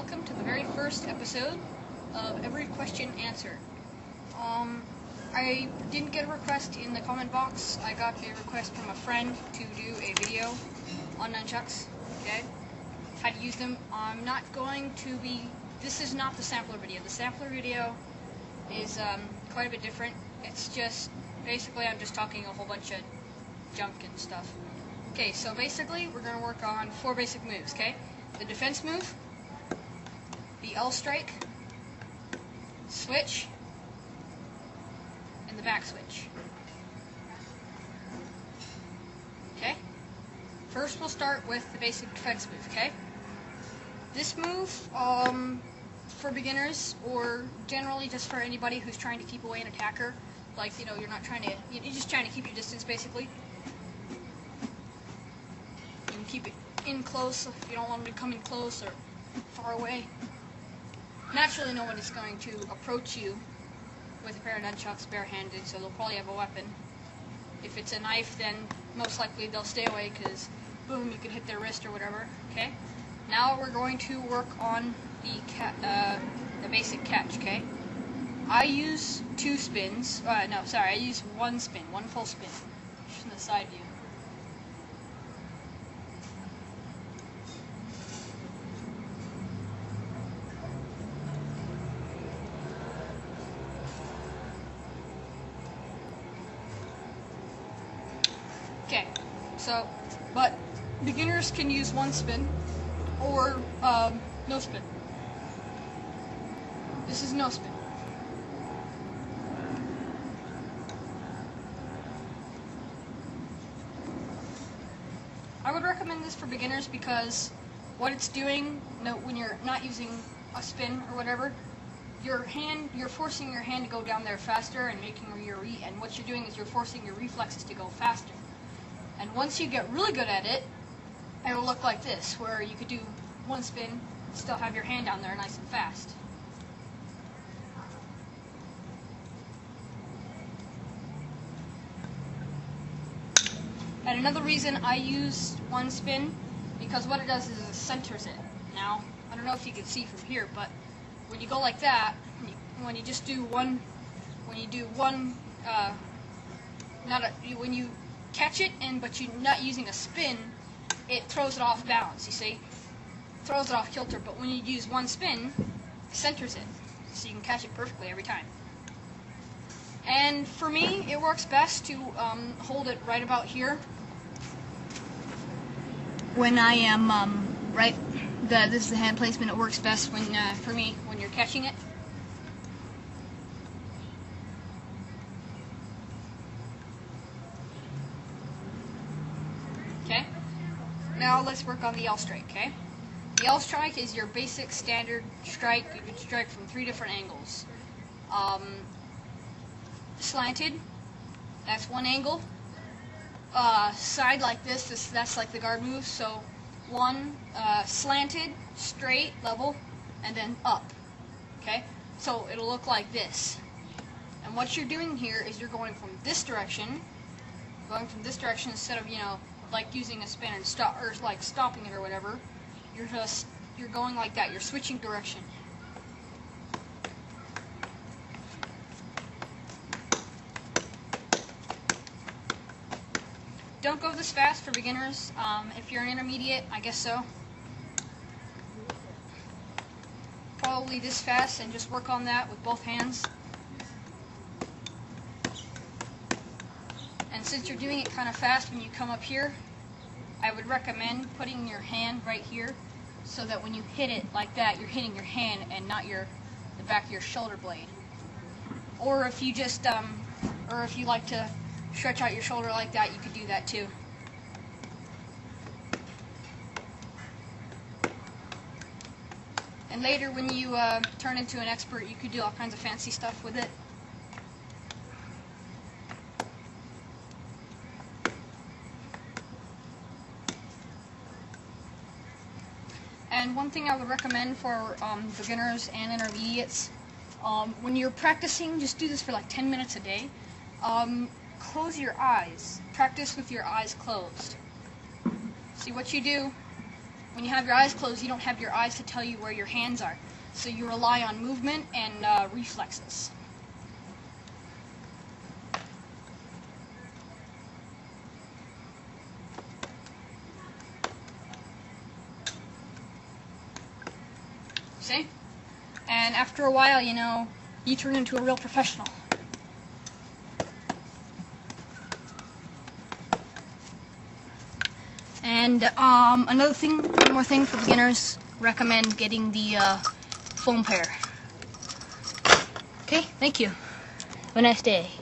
welcome to the very first episode of Every Question Answered. I didn't get a request in the comment box. I got a request from a friend to do a video on nunchucks, okay? How to use them. I'm not going to be... This is not the sampler video. The sampler video is quite a bit different. It's just... Basically, I'm just talking a whole bunch of junk and stuff. Okay, so basically, we're going to work on 4 basic moves, okay? The defense move, the L strike, switch, and the back switch. Okay? First, we'll start with the basic defense move, okay? This move, for beginners, or generally just for anybody who's trying to keep away an attacker, like, you know, you're just trying to keep your distance, basically. You can keep it in close if you don't want them to come in close or far away. Naturally, nobody's going to approach you with a pair of nunchucks barehanded, so they'll probably have a weapon. If it's a knife, then most likely they'll stay away because, boom, you could hit their wrist or whatever. Okay. Now we're going to work on the basic catch. Okay. I use 2 spins. I use 1 spin, 1 full spin. Just in the side view. Okay, so, but beginners can use 1 spin or no spin. This is no spin. I would recommend this for beginners because what it's doing, when you're not using a spin or whatever, you're forcing your hand to go down there faster and and what you're doing is you're forcing your reflexes to go faster. And once you get really good at it, it'll look like this, where you could do 1 spin, still have your hand down there nice and fast. And another reason I use 1 spin, because what it does is it centers it. Now, I don't know if you can see from here, but when you go like that, when you catch it, but you're not using a spin, it throws it off balance, you see? Throws it off kilter, but when you use 1 spin, it centers it, so you can catch it perfectly every time. And for me, it works best to hold it right about here. When I am this is the hand placement. It works best when for me when you're catching it. Okay. Now let's work on the L strike. Okay. The L strike is your basic standard strike. You can strike from 3 different angles. Slanted, that's 1 angle. Side like this, that's like the guard move. So 1 slanted, straight, level, and then up. Okay, so it'll look like this. And what you're doing here is you're going from this direction, instead of like using a spin and stopping it or whatever. You're going like that. You're switching direction. Don't go this fast for beginners. If you're an intermediate, I guess so. Probably this fast, and just work on that with both hands. And since you're doing it kind of fast when you come up here, I would recommend putting your hand right here, so that when you hit it like that, you're hitting your hand and not the back of your shoulder blade. Or if you just, or if you like to stretch out your shoulder like that, you could do that too. And later when you turn into an expert, you could do all kinds of fancy stuff with it. And one thing I would recommend for beginners and intermediates, when you're practicing, just do this for like 10 minutes a day. Close your eyes. Practice with your eyes closed. See what you do when you have your eyes closed, you don't have your eyes to tell you where your hands are. So you rely on movement and reflexes. See? And after a while, you know, you turn into a real professional. And one more thing for beginners, recommend getting the foam pair. Okay, thank you. Have a nice day.